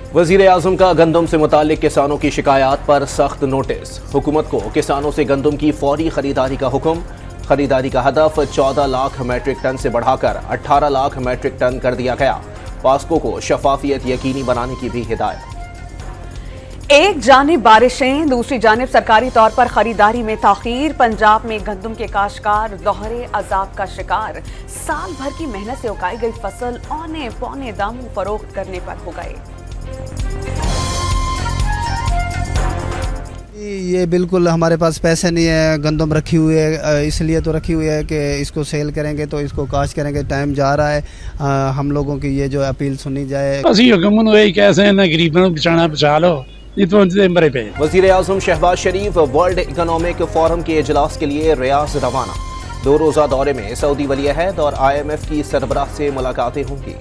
वजीर आजम का गंदम से मुताल्लिक किसानों की शिकायत पर सख्त नोटिस। हुकूमत को किसानों से गंदम की फौरी खरीदारी का हुक्म। खरीदारी का हदफ 14 लाख मैट्रिक टन से बढ़ाकर 18 लाख मैट्रिक टन कर दिया गया। पास्को को शफाफियत यकीनी बनाने की भी हिदायत। एक जानिब बारिशें, दूसरी जानिब सरकारी तौर पर खरीदारी में ताखीर। पंजाब में गंदम के काश्तकार दोहरे अजाब का शिकार। साल भर की मेहनत से उगाई गई फसल औने पौने दाम फरोख्त करने पर हो गए। ये बिल्कुल हमारे पास पैसे नहीं है, गंदम रखी हुई है, इसलिए तो रखी हुई है कि इसको सेल करेंगे तो इसको काश करेंगे। टाइम जा रहा है, हम लोगों की ये जो अपील सुनी जाए। कैसे गरीबों बचाना बचा लो। वजीर आजम शहबाज शरीफ वर्ल्ड इकोनॉमिक फोरम के इजलास के लिए रियाज रवाना। 2 रोजा दौरे में सऊदी वली अहद और IMF की सरबराह से मुलाकातें होंगी।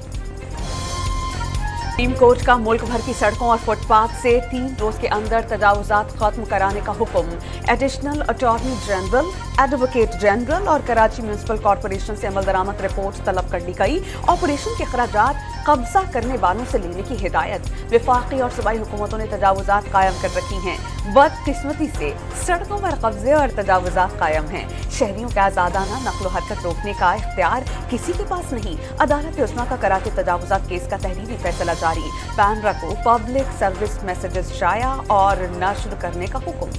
सुप्रीम कोर्ट का मुल्क भर की सड़कों और फुटपाथ से 3 रोज के अंदर तजावुजात खत्म कराने का हुक्म। Additional attorney general, advocate general और कराची म्यूनिसिपल कॉरपोरेशन से अमल दरामद रिपोर्ट तलब कर ली गई। ऑपरेशन के अखराजात कब्जा करने वालों से लेने की हिदायत। विफाकी और सूबाई हुकूमतों ने तजावुजात कायम कर रखी हैं। बदकिस्मती से सड़कों पर कब्जे और तजावुजात कायम हैं। शहरियों का आजादाना नकलो हरकत रोकने का इख्तियार किसी के पास नहीं। अदालत उस्मा का कराची तजावुजात केस का तहरीरी फैसला जारी। पैनरा को पब्लिक सर्विस मैसेजेस शाया और नश्र करने का हुक्म।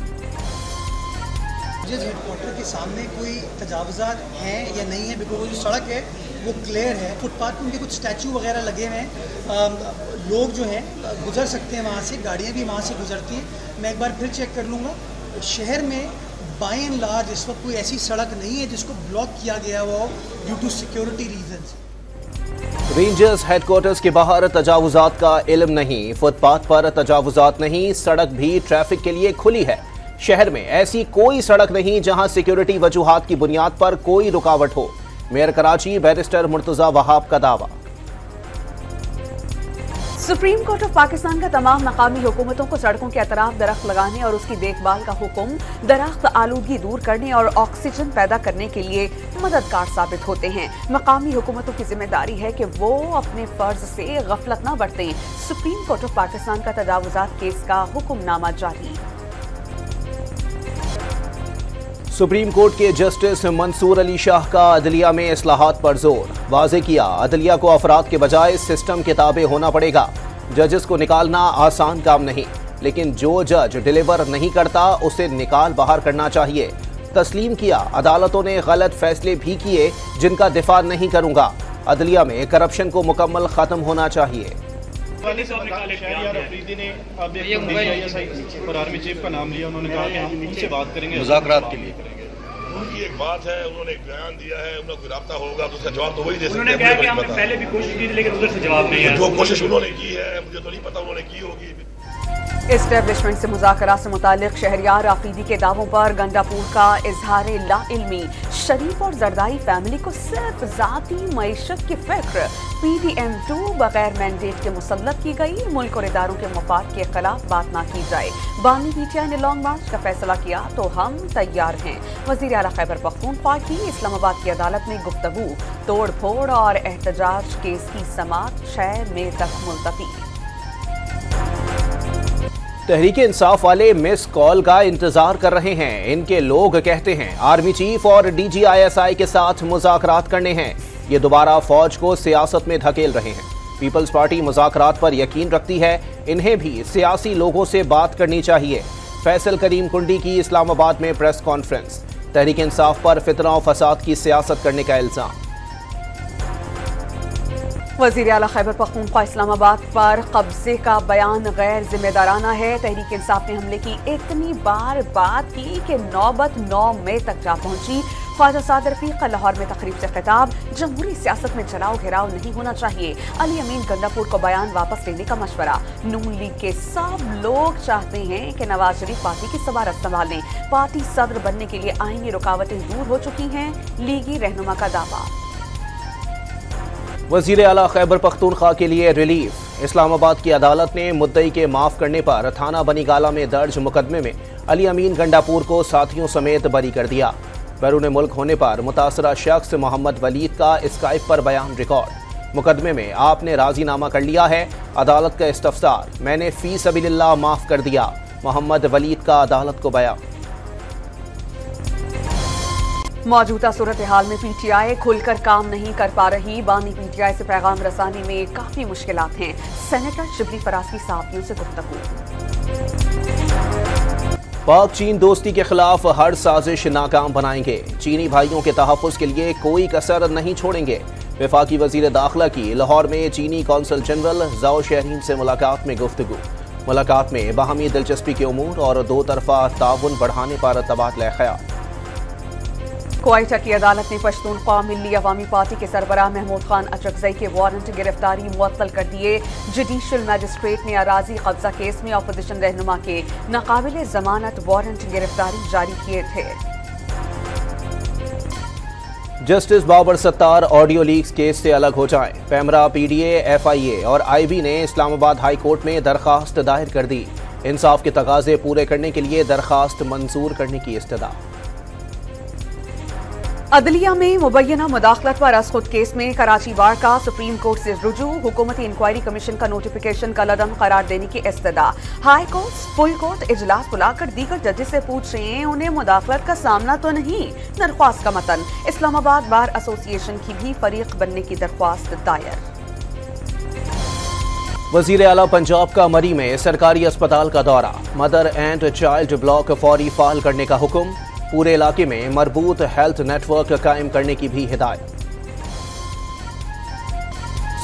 जज हेडक्वार्टर के सामने कोई तजावुजात हैं या नहीं है, बिकॉज वो जो सड़क है वो क्लियर है। फुटपाथ में उनके कुछ स्टैचू वगैरह लगे हुए हैं, लोग जो हैं गुजर सकते हैं वहाँ से, गाड़ियाँ भी वहाँ से गुजरती हैं। मैं एक बार फिर चेक कर लूँगा। शहर में बाय एंड लार्ज इस वक्त कोई ऐसी सड़क नहीं है जिसको ब्लॉक किया गया हो due to security reasons. Rangers headquarters के बाहर तजावुजात का इल्म नहीं, फुटपाथ पर तजावुजात नहीं, सड़क भी ट्रैफिक के लिए खुली है। शहर में ऐसी कोई सड़क नहीं जहां सिक्योरिटी वजूहात की बुनियाद पर कोई रुकावट हो। मेयर कराची बैरिस्टर मुर्तजा वहाब का दावा। सुप्रीम कोर्ट ऑफ पाकिस्तान का तमाम मकामी हुकूमतों को सड़कों के अतराफ दरख्त लगाने और उसकी देखभाल का हुक्म। दरख्त आलूदगी दूर करने और ऑक्सीजन पैदा करने के लिए मददगार साबित होते हैं। मकामी हुकूमतों की जिम्मेदारी है कि वो अपने फर्ज से गफलत न बरतें। सुप्रीम कोर्ट ऑफ पाकिस्तान का तजावुजात केस का हुक्मनामा जारी। सुप्रीम कोर्ट के जस्टिस मंसूर अली शाह का अदलिया में इस्लाहात पर जोर। वाज़े किया, अदलिया को अफराद के बजाय सिस्टम के ताबे होना पड़ेगा। जजेस को निकालना आसान काम नहीं, लेकिन जो जज डिलीवर नहीं करता उसे निकाल बाहर करना चाहिए। तस्लीम किया, अदालतों ने गलत फैसले भी किए जिनका दिफा नहीं करूंगा। अदलिया में करप्शन को मुकम्मल खत्म होना चाहिए। अफरीदी ने अब एक और आर्मी चीफ का नाम लिया, उन्होंने कहा कि हम उनसे बात करेंगे मुज़ाकरात के लिए। उनकी एक बात है, उन्होंने एक बयान दिया है, उनका कोई राब्ता होगा तो उसका जवाब तो वही दे सकते हैं। उन्होंने कहा कि हमने पहले भी कोशिश की थी लेकिन उधर से जवाब नहीं है। जो कोशिश उन्होंने की है मुझे तो नहीं पता उन्होंने की होगी। एस्टेब्लिशमेंट से मुज़ाकरात से मुतालिक शहरियार आफरीदी के दावों पर गंडापुर का इजहार लाइल्मी। शरीफ और जरदारी फैमिली को सिर्फ जाती मईशत की फिक्र। PDM2 बगैर मैंडेट के मुसल्लत की गई। मुल्क और इदारों के मफाद के खिलाफ बात ना की जाए। बानी PTI ने लॉन्ग मार्च का फैसला किया तो हम तैयार हैं। वज़ीर आला खैबर पख्तूनख्वा की इस्लामाबाद की अदालत में गुफ्तगू। तोड़ फोड़ और एहतजाज केस की समाअत 6 मई तक मुलतवी। तहरीक इंसाफ वाले मिस कॉल का इंतजार कर रहे हैं। इनके लोग कहते हैं आर्मी चीफ और DGISI के साथ मुज़ाकरात करने हैं। ये दोबारा फौज को सियासत में धकेल रहे हैं। पीपल्स पार्टी मुज़ाकरात पर यकीन रखती है, इन्हें भी सियासी लोगों से बात करनी चाहिए। फैसल करीम कुंडी की इस्लामाबाद में प्रेस कॉन्फ्रेंस। तहरीक इंसाफ पर फितना और फसाद की सियासत करने का इल्जाम। वज़ीर आला खैबर पख्तूनख्वा इस्लामाबाद पर कब्जे का बयान गैर जिम्मेदाराना है। तहरीक इंसाफ ने हमले की इतनी बार बात की कि नौबत 9 मई तक जा पहुंची। ख्वाजा साद रफीक का लाहौर में तकरीब से खिताब। जमहूरी सियासत में जलाओ घिराव नहीं होना चाहिए। अली अमीन गंडापुर को बयान वापस लेने का मशवरा। नून लीग के सब लोग चाहते हैं कि नवाज शरीफ पार्टी की सदारत संभालें। पार्टी सदर बनने के लिए आईनी रुकावटें दूर हो चुकी हैं। लीगी रहनुमा का दावा। वज़ीर आला खैबर पख्तूनख्वा के लिए रिलीफ। इस्लामाबाद की अदालत ने मुद्दई के माफ करने पर थाना बनीगाला में दर्ज मुकदमे में अली अमीन गंडापुर को साथियों समेत बरी कर दिया। बैरून मुल्क होने पर मुतासरा शख्स मोहम्मद वलीद का स्काइप पर बयान रिकॉर्ड। मुकदमे में आपने राजीनामा कर लिया है, अदालत का इस्तफसार, मैंने फी सबीलिल्लाह माफ कर दिया, मोहम्मद वलीद का अदालत को बयान। मौजूदा सूरत हाल में पीटीआई खुलकर काम नहीं कर पा रही। बानी पीटीआई से पैगाम रसानी में काफी मुश्किलात हैं। सेनेटर शिबली फराज की सहाफियों से गुफ्तगू। पाक चीन दोस्ती के खिलाफ हर साजिश नाकाम बनाएंगे, चीनी भाइयों के तहफ़्फ़ुज़ के लिए कोई कसर नहीं छोड़ेंगे। वफाकी वज़ीर दाखिला की लाहौर में चीनी कौंसल जनरल ज़ाओ शहरीन से मुलाकात में गुफ्तगू। मुलाकात में बाहमी दिलचस्पी के उमूर और दो तरफा ताउन बढ़ाने पर तबादला ख्याल। क्वेटा की अदालत ने पश्तूनख्वा मिल्ली अवामी पार्टी के सरबराह महमूद खान अचकजई के वारंट गिरफ्तारी मुअत्तल कर दिए। जुडिशल मजिस्ट्रेट ने अराजी कब्जा केस में अपोजिशन रहनुमा के नाकाबिले जमानत वारंट गिरफ्तारी जारी किए थे। Justice Babar Sattar audio leaks case से अलग हो जाएं। पैमरा, पीडीए, एफआईए और आईबी ने इस्लामाबाद हाई कोर्ट में दरखास्त दायर कर दी। इंसाफ के तकाजे पूरे करने के लिए दरखास्त मंजूर करने की इस्तदा। अदलिया में मुबैना मुदाखलत पर असखुद केस में कराची बार का सुप्रीम कोर्ट से रुजू। हुकूमती इंक्वायरी कमीशन का नोटिफिकेशन कलअदम करार देने की इस्तदा। हाई कोर्ट फुल कोर्ट इजलास बुलाकर दीगर जजेस से पूछ रहे हैं उन्हें मुदाखलत का सामना तो नहीं। दरख्वास्त का मतन, इस्लामाबाद बार एसोसिएशन की भी फरीक बनने की दरख्वास्त दायर। वजीर आला पंजाब का मरी में सरकारी अस्पताल का दौरा। मदर एंड चाइल्ड ब्लॉक फौरी फाल करने का हुक्म। पूरे इलाके में मरबूत हेल्थ नेटवर्क कायम करने की भी हिदायत।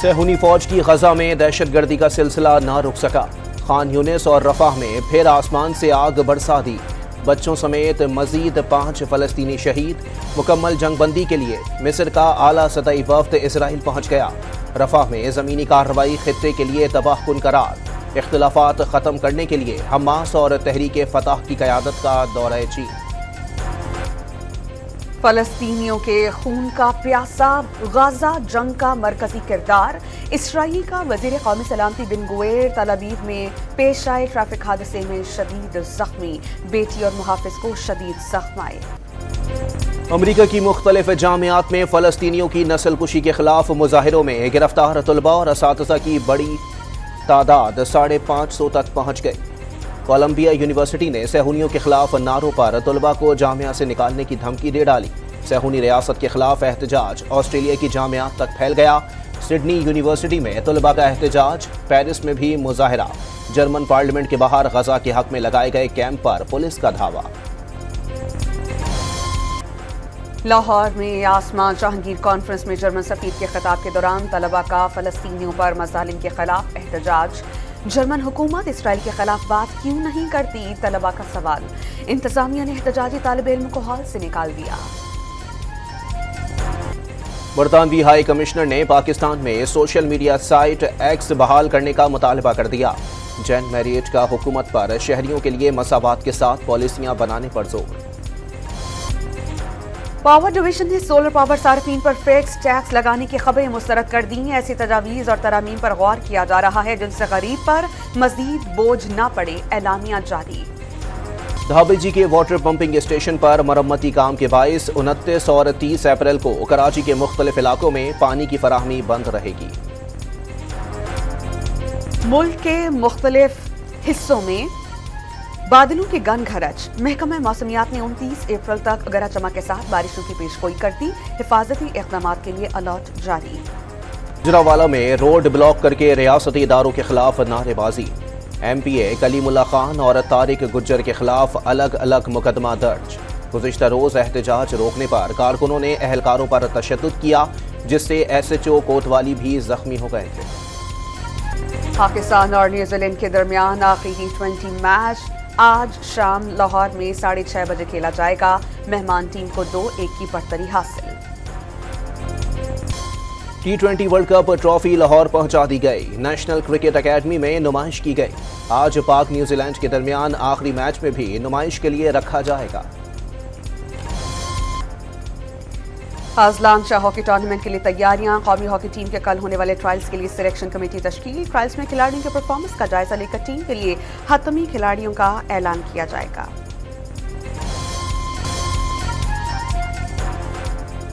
सेहूनी फौज की गजा में दहशतगर्दी का सिलसिला ना रुक सका। खान यूनिस और रफाह में फिर आसमान से आग बरसा दी। बच्चों समेत मजीद 5 फलस्तीनी शहीद। मुकम्मल जंगबंदी के लिए मिस्र का आला सतही वफ्द इसराइल पहुंच गया। रफाह में जमीनी कार्रवाई खित्ते के लिए तबाहकुन करार। इख्तिलाफात खत्म करने के लिए हमास और तहरीक फतह की क़यादत का दौरा चीन। फलस्तीनियों के खून का प्यासा गाजा जंग का मरकजी किरदार। इसराइल का वजीर कौमी सलामती बिन गुवेर तल अवीव में पेश आए ट्रैफिक हादसे में शदीद जख्मी। बेटी और मुहाफिज को शदीद जख्म आए। अमरीका की मुख्तलिफ जामियात में फलस्तीनियों की नस्लकुशी के खिलाफ मुजाहिरों में गिरफ्तार तलबा और असातिज़ा की बड़ी तादाद 550 तक पहुँच गई। कोलंबिया यूनिवर्सिटी ने सेहूनियों के खिलाफ नारों पर तलबा को जामिया से निकालने की धमकी दे डाली। सेहूनी रियासत के खिलाफ एहतजाज ऑस्ट्रेलिया की जामियात तक फैल गया। सिडनी यूनिवर्सिटी में तलबा का एहतजाज। पेरिस में भी मुजाहिरा। जर्मन पार्लियामेंट के बाहर गजा के हक में लगाए गए कैंप पर पुलिस का धावा। लाहौर में आसमा जहांगीर कॉन्फ्रेंस में जर्मन सफीर के खिताब के दौरान तलबा का फलस्तीनियों पर मजालिम के खिलाफ एहतजाज। जर्मन हुकूमत इसराइल के खिलाफ बात क्यों नहीं करती, तलबा का सवाल। इंतजामिया ने एहतजाजी तालिब इल्म को हॉल से निकाल दिया। बरतानवी हाई कमिश्नर ने पाकिस्तान में सोशल मीडिया साइट एक्स बहाल करने का मुतालबा कर दिया। जैन मैरियट का हुकूमत पर शहरियों के लिए मसावात के साथ पॉलिसियां बनाने पर जोर। पावर डिवीजन ने सोलर पावर सार्फिन पर फिक्स टैक्स लगाने की खबरें मुस्तरद कर दी हैं। ऐसी तजावीज़ और तरामीम पर गौर किया जा रहा है जिनसे गरीब पर मजीद बोझ न पड़े। एलानिया जारी। धाबेजी के वाटर पंपिंग स्टेशन पर मरम्मती काम के बाइस 29 और 30 अप्रैल को कराची के मुख्तलिफ इलाकों में पानी की फराहमी बंद रहेगी। मुल्क के मुख्तलिफ हिस्सों में बादलों की गन गरज। महकमा मौसमियात ने 29 अप्रैल तक गरज चमक के साथ बारिशों की पेशगोई कर दी। हिफाजती इक़दामात के लिए अलर्ट जारी। गुजरावाला में रोड ब्लॉक करके रियासती इदारों के खिलाफ नारेबाजी। MPA कलीमुल्ला खान और तारिक गुज्जर के खिलाफ अलग अलग मुकदमा दर्ज। गुज़िश्ता रोज एहतजाज रोकने पर कारकुनों ने एहलकारों पर तशद्दुद किया, जिससे SHO कोतवाली भी जख्मी हो गए थे। पाकिस्तान और न्यूजीलैंड के दरमियान आखिरी T20 मैच आज शाम लाहौर में 6:30 बजे खेला जाएगा। मेहमान टीम को 2-1 की बढ़तरी हासिल। T20 world cup trophy Lahore पहुंचा दी गई। नेशनल क्रिकेट अकेडमी में नुमाइश की गई। आज पाक न्यूजीलैंड के दरमियान आखिरी मैच में भी नुमाइश के लिए रखा जाएगा। अजलान शाह हॉकी टूर्नामेंट के लिए तैयारियां। कौमी हॉकी टीम के कल होने वाले ट्रायल्स के लिए सिलेक्शन कमेटी तश्कील। ट्रायल्स में खिलाड़ियों के परफॉर्मेंस का जायजा लेकर टीम के लिए हतमी खिलाड़ियों का ऐलान किया जाएगा।